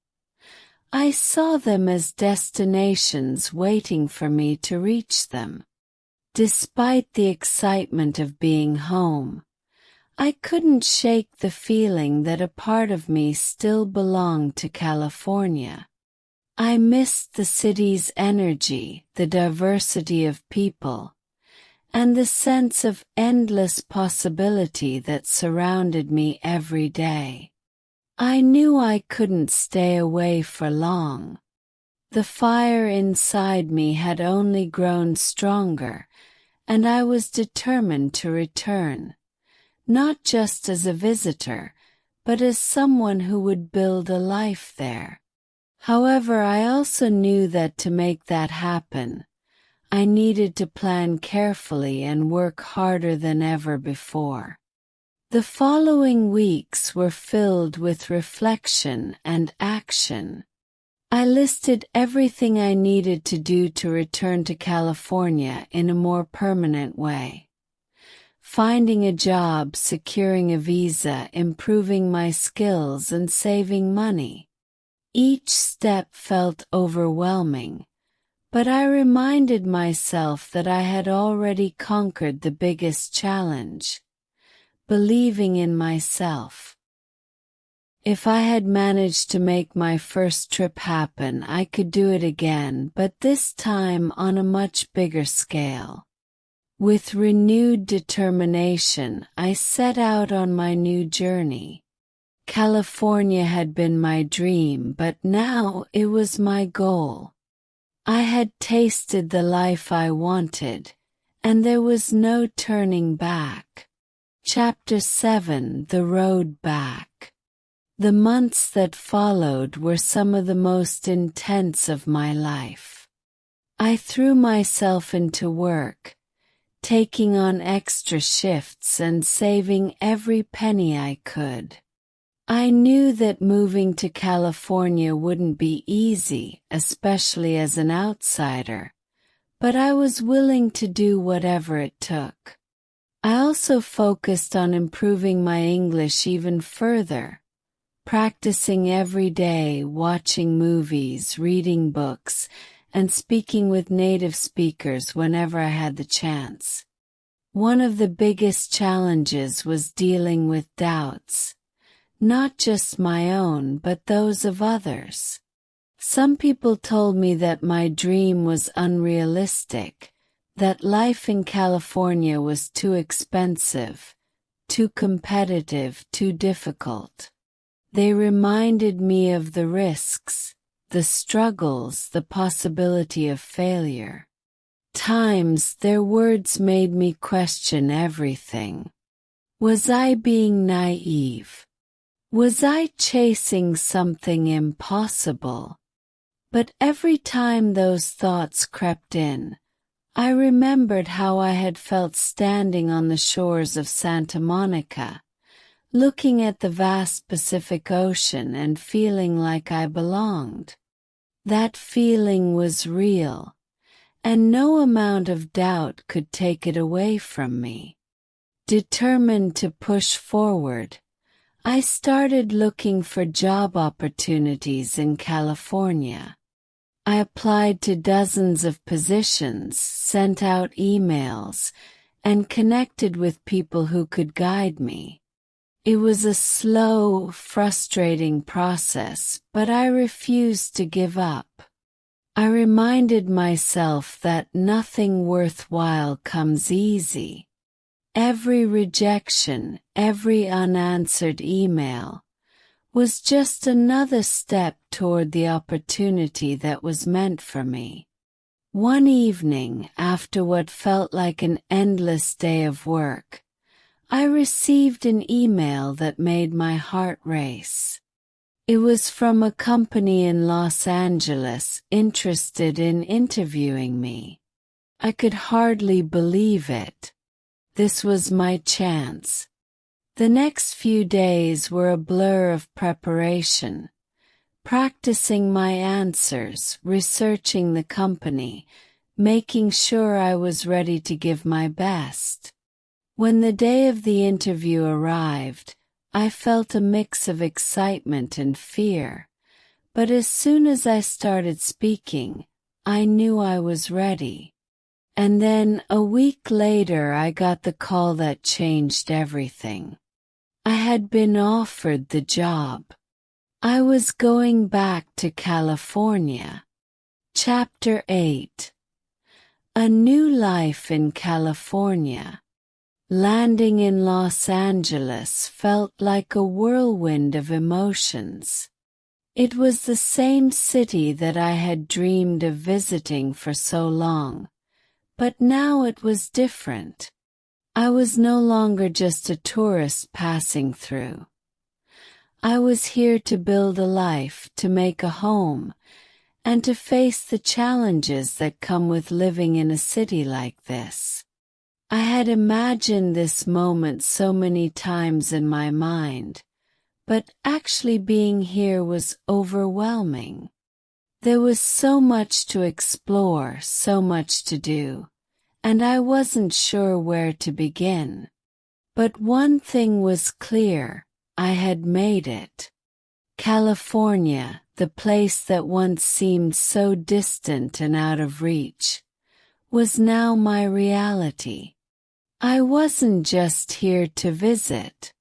I saw them as destinations waiting for me to reach them. Despite the excitement of being home, I couldn't shake the feeling that a part of me still belonged to California. I missed the city's energy, the diversity of people, and the sense of endless possibility that surrounded me every day. I knew I couldn't stay away for long. The fire inside me had only grown stronger, and I was determined to return, not just as a visitor, but as someone who would build a life there. However, I also knew that to make that happen, I needed to plan carefully and work harder than ever before. The following weeks were filled with reflection and action. I listed everything I needed to do to return to California in a more permanent way. Finding a job, securing a visa, improving my skills, and saving money. Each step felt overwhelming, but I reminded myself that I had already conquered the biggest challenge: believing in myself. If I had managed to make my first trip happen, I could do it again, but this time on a much bigger scale. With renewed determination, I set out on my new journey. California had been my dream, but now it was my goal. I had tasted the life I wanted, and there was no turning back. Chapter 7: The Road Back. The months that followed were some of the most intense of my life. I threw myself into work, taking on extra shifts and saving every penny I could. I knew that moving to California wouldn't be easy, especially as an outsider, but I was willing to do whatever it took. I also focused on improving my English even further, practicing every day, watching movies, reading books, and speaking with native speakers whenever I had the chance. One of the biggest challenges was dealing with doubts, not just my own but those of others. Some people told me that my dream was unrealistic, that life in California was too expensive, too competitive, too difficult. They reminded me of the risks, the struggles, the possibility of failure. Times their words made me question everything. Was I being naive? Was I chasing something impossible? But every time those thoughts crept in, I remembered how I had felt standing on the shores of Santa Monica, looking at the vast Pacific Ocean and feeling like I belonged. That feeling was real, and no amount of doubt could take it away from me. Determined to push forward, I started looking for job opportunities in California. I applied to dozens of positions, sent out emails, and connected with people who could guide me. It was a slow, frustrating process, but I refused to give up. I reminded myself that nothing worthwhile comes easy. Every rejection, every unanswered email, was just another step toward the opportunity that was meant for me. One evening, after what felt like an endless day of work, I received an email that made my heart race. It was from a company in Los Angeles interested in interviewing me. I could hardly believe it. This was my chance. The next few days were a blur of preparation, practicing my answers, researching the company, making sure I was ready to give my best. When the day of the interview arrived, I felt a mix of excitement and fear, but as soon as I started speaking, I knew I was ready. And then, a week later, I got the call that changed everything. I had been offered the job. I was going back to California. Chapter 8: A New Life in California. Landing in Los Angeles felt like a whirlwind of emotions. It was the same city that I had dreamed of visiting for so long, but now it was different. I was no longer just a tourist passing through. I was here to build a life, to make a home, and to face the challenges that come with living in a city like this. I had imagined this moment so many times in my mind, but actually being here was overwhelming. There was so much to explore, so much to do, and I wasn't sure where to begin. But one thing was clear: I had made it. California, the place that once seemed so distant and out of reach, was now my reality. I wasn't just here to visit.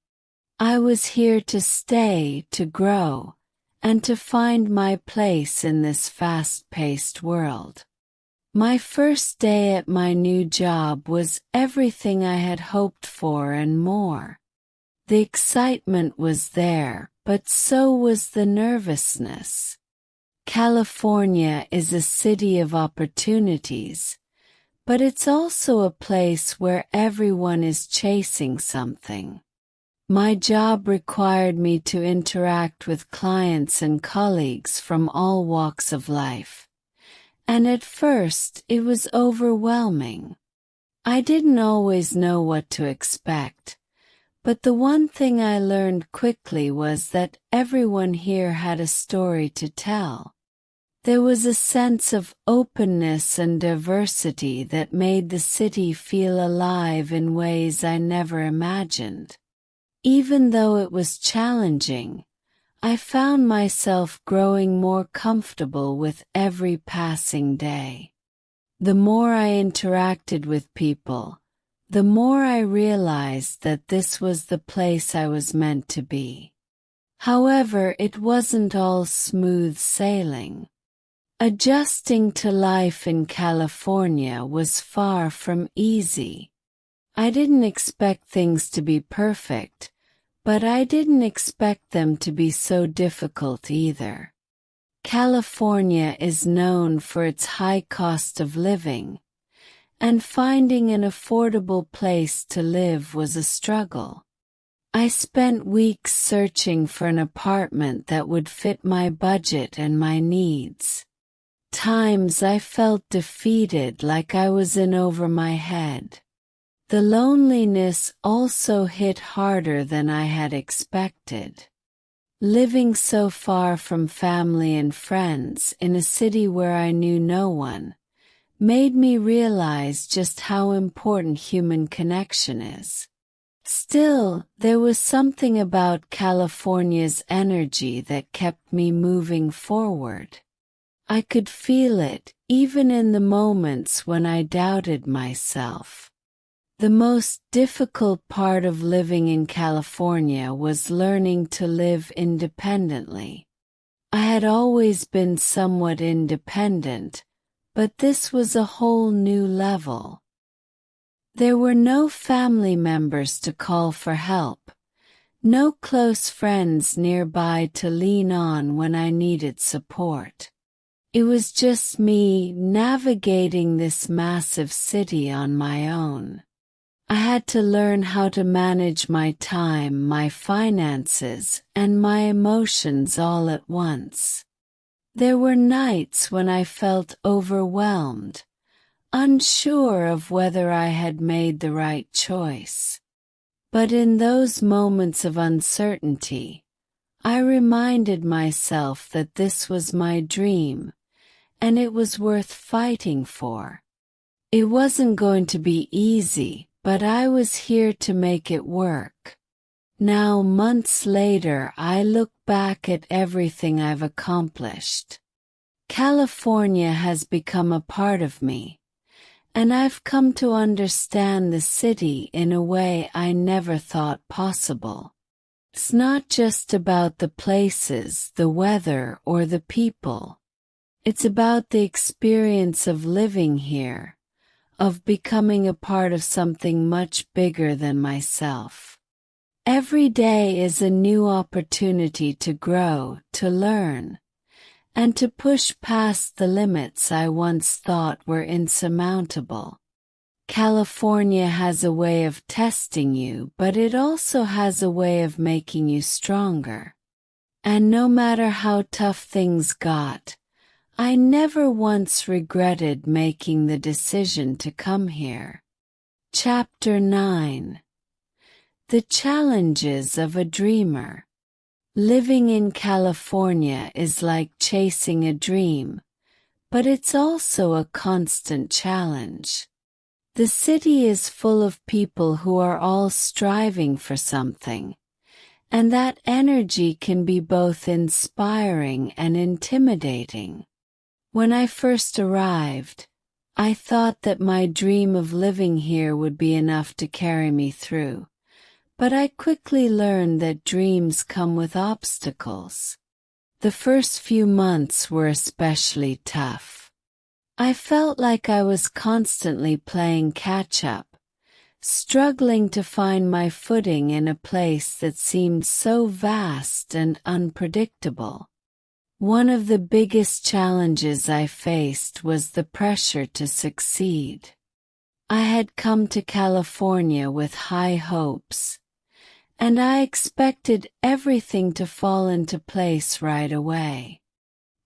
I was here to stay, to grow, and to find my place in this fast-paced world. My first day at my new job was everything I had hoped for and more. The excitement was there, but so was the nervousness. California is a city of opportunities, but it's also a place where everyone is chasing something. My job required me to interact with clients and colleagues from all walks of life, and at first it was overwhelming. I didn't always know what to expect, but the one thing I learned quickly was that everyone here had a story to tell. There was a sense of openness and diversity that made the city feel alive in ways I never imagined. Even though it was challenging, I found myself growing more comfortable with every passing day. The more I interacted with people, the more I realized that this was the place I was meant to be. However, it wasn't all smooth sailing. Adjusting to life in California was far from easy. I didn't expect things to be perfect, but I didn't expect them to be so difficult either. California is known for its high cost of living, and finding an affordable place to live was a struggle. I spent weeks searching for an apartment that would fit my budget and my needs. Times I felt defeated, like I was in over my head. The loneliness also hit harder than I had expected. Living so far from family and friends in a city where I knew no one made me realize just how important human connection is. Still, there was something about California's energy that kept me moving forward. I could feel it, even in the moments when I doubted myself. The most difficult part of living in California was learning to live independently. I had always been somewhat independent, but this was a whole new level. There were no family members to call for help, no close friends nearby to lean on when I needed support. It was just me navigating this massive city on my own. I had to learn how to manage my time, my finances, and my emotions all at once. There were nights when I felt overwhelmed, unsure of whether I had made the right choice. But in those moments of uncertainty, I reminded myself that this was my dream, and it was worth fighting for. It wasn't going to be easy, but I was here to make it work. Now, months later, I look back at everything I've accomplished. California has become a part of me, and I've come to understand the city in a way I never thought possible. It's not just about the places, the weather, or the people. It's about the experience of living here, of becoming a part of something much bigger than myself. Every day is a new opportunity to grow, to learn, and to push past the limits I once thought were insurmountable. California has a way of testing you, but it also has a way of making you stronger. And no matter how tough things got, I never once regretted making the decision to come here. Chapter 9. The Challenges of a Dreamer. Living in California is like chasing a dream, but it's also a constant challenge. The city is full of people who are all striving for something, and that energy can be both inspiring and intimidating. When I first arrived, I thought that my dream of living here would be enough to carry me through, but I quickly learned that dreams come with obstacles. The first few months were especially tough. I felt like I was constantly playing catch-up, struggling to find my footing in a place that seemed so vast and unpredictable. One of the biggest challenges I faced was the pressure to succeed. I had come to California with high hopes, and I expected everything to fall into place right away.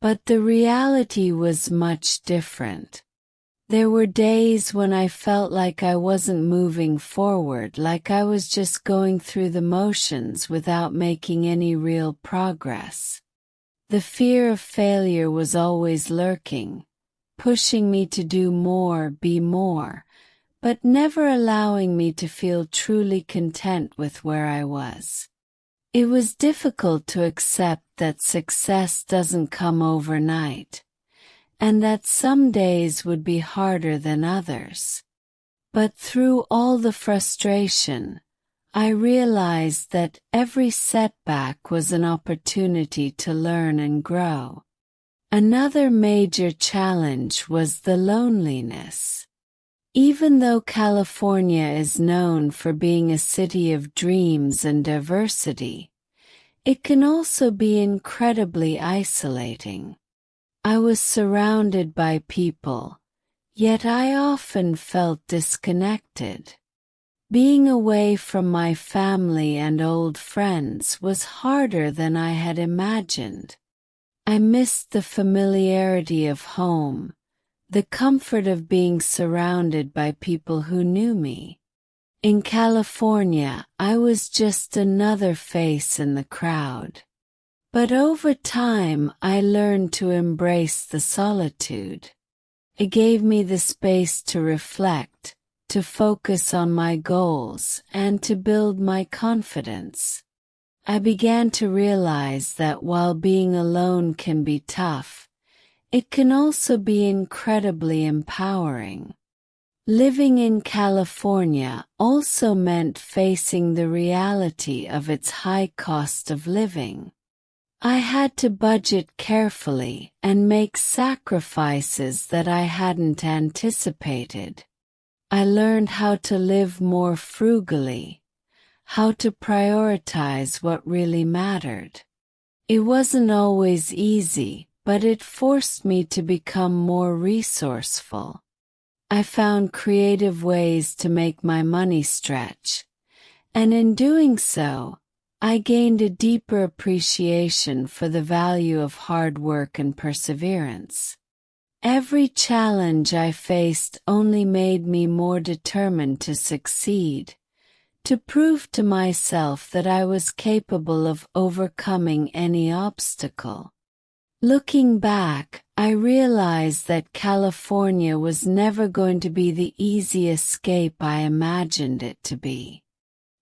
But the reality was much different. There were days when I felt like I wasn't moving forward, like I was just going through the motions without making any real progress. The fear of failure was always lurking, pushing me to do more, be more, but never allowing me to feel truly content with where I was. It was difficult to accept that success doesn't come overnight, and that some days would be harder than others. But through all the frustration, I realized that every setback was an opportunity to learn and grow. Another major challenge was the loneliness. Even though California is known for being a city of dreams and diversity, it can also be incredibly isolating. I was surrounded by people, yet I often felt disconnected. Being away from my family and old friends was harder than I had imagined. I missed the familiarity of home, the comfort of being surrounded by people who knew me. In California, I was just another face in the crowd. But over time, I learned to embrace the solitude. It gave me the space to reflect, to focus on my goals, and to build my confidence. I began to realize that while being alone can be tough, it can also be incredibly empowering. Living in California also meant facing the reality of its high cost of living. I had to budget carefully and make sacrifices that I hadn't anticipated. I learned how to live more frugally, how to prioritize what really mattered. It wasn't always easy, but it forced me to become more resourceful. I found creative ways to make my money stretch, and in doing so, I gained a deeper appreciation for the value of hard work and perseverance. Every challenge I faced only made me more determined to succeed, to prove to myself that I was capable of overcoming any obstacle. Looking back, I realized that California was never going to be the easy escape I imagined it to be.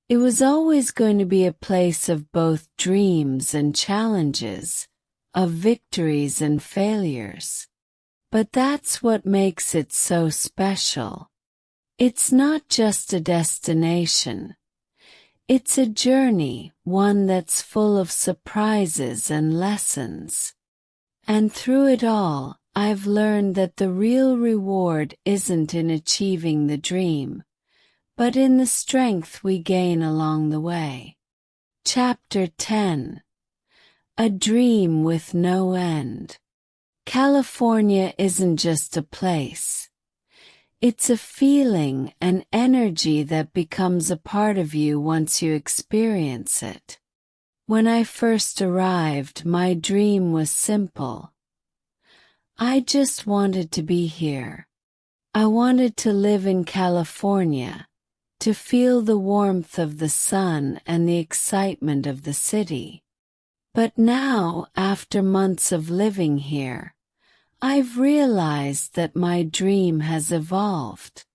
It was always going to be a place of both dreams and challenges, of victories and failures. But that's what makes it so special. It's not just a destination. It's a journey, one that's full of surprises and lessons. And through it all, I've learned that the real reward isn't in achieving the dream, but in the strength we gain along the way. Chapter 10. A Dream with No End. California isn't just a place. It's a feeling, an energy that becomes a part of you once you experience it. When I first arrived, my dream was simple. I just wanted to be here. I wanted to live in California, to feel the warmth of the sun and the excitement of the city. But now, after months of living here, I've realized that my dream has evolved.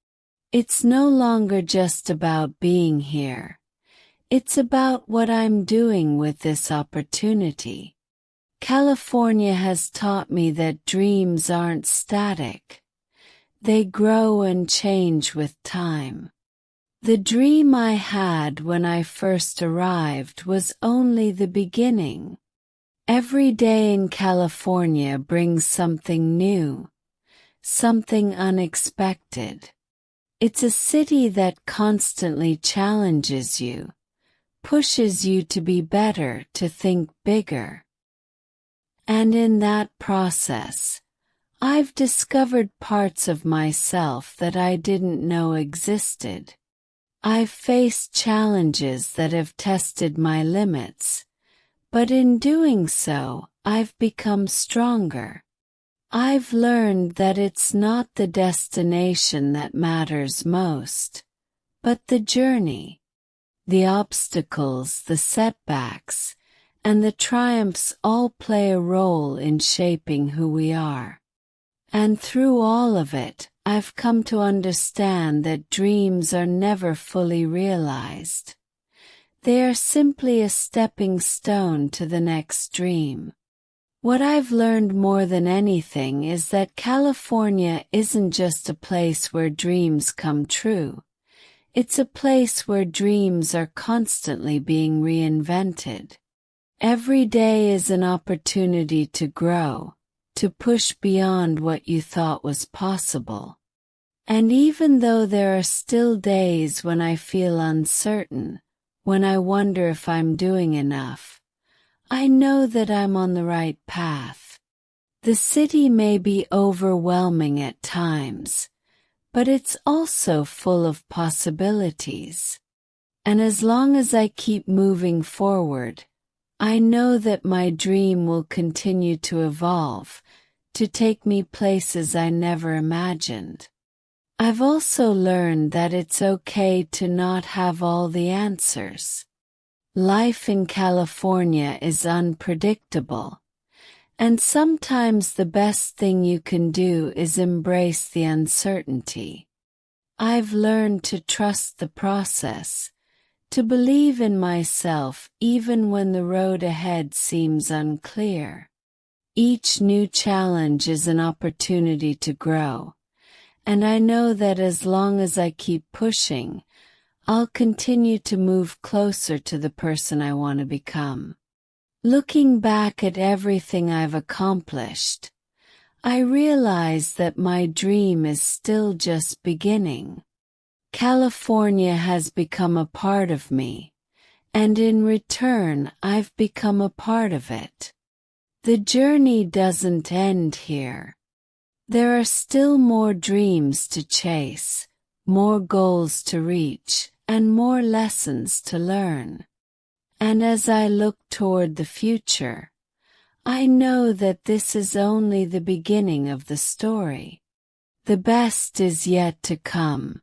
It's no longer just about being here. It's about what I'm doing with this opportunity. California has taught me that dreams aren't static. They grow and change with time. The dream I had when I first arrived was only the beginning. Every day in California brings something new, something unexpected. It's a city that constantly challenges you, pushes you to be better, to think bigger. And in that process, I've discovered parts of myself that I didn't know existed. I've faced challenges that have tested my limits, but in doing so, I've become stronger. I've learned that it's not the destination that matters most, but the journey. The obstacles, the setbacks, and the triumphs all play a role in shaping who we are. And through all of it, I've come to understand that dreams are never fully realized. They are simply a stepping stone to the next dream. What I've learned more than anything is that California isn't just a place where dreams come true. It's a place where dreams are constantly being reinvented. Every day is an opportunity to grow, to push beyond what you thought was possible. And even though there are still days when I feel uncertain, when I wonder if I'm doing enough, I know that I'm on the right path. The city may be overwhelming at times, but it's also full of possibilities. And as long as I keep moving forward, I know that my dream will continue to evolve, to take me places I never imagined. I've also learned that it's okay to not have all the answers. Life in California is unpredictable, and sometimes the best thing you can do is embrace the uncertainty. I've learned to trust the process, to believe in myself even when the road ahead seems unclear. Each new challenge is an opportunity to grow, and I know that as long as I keep pushing, I'll continue to move closer to the person I want to become. Looking back at everything I've accomplished, I realize that my dream is still just beginning. California has become a part of me, and in return I've become a part of it. The journey doesn't end here. There are still more dreams to chase, more goals to reach, and more lessons to learn. And as I look toward the future, I know that this is only the beginning of the story. The best is yet to come.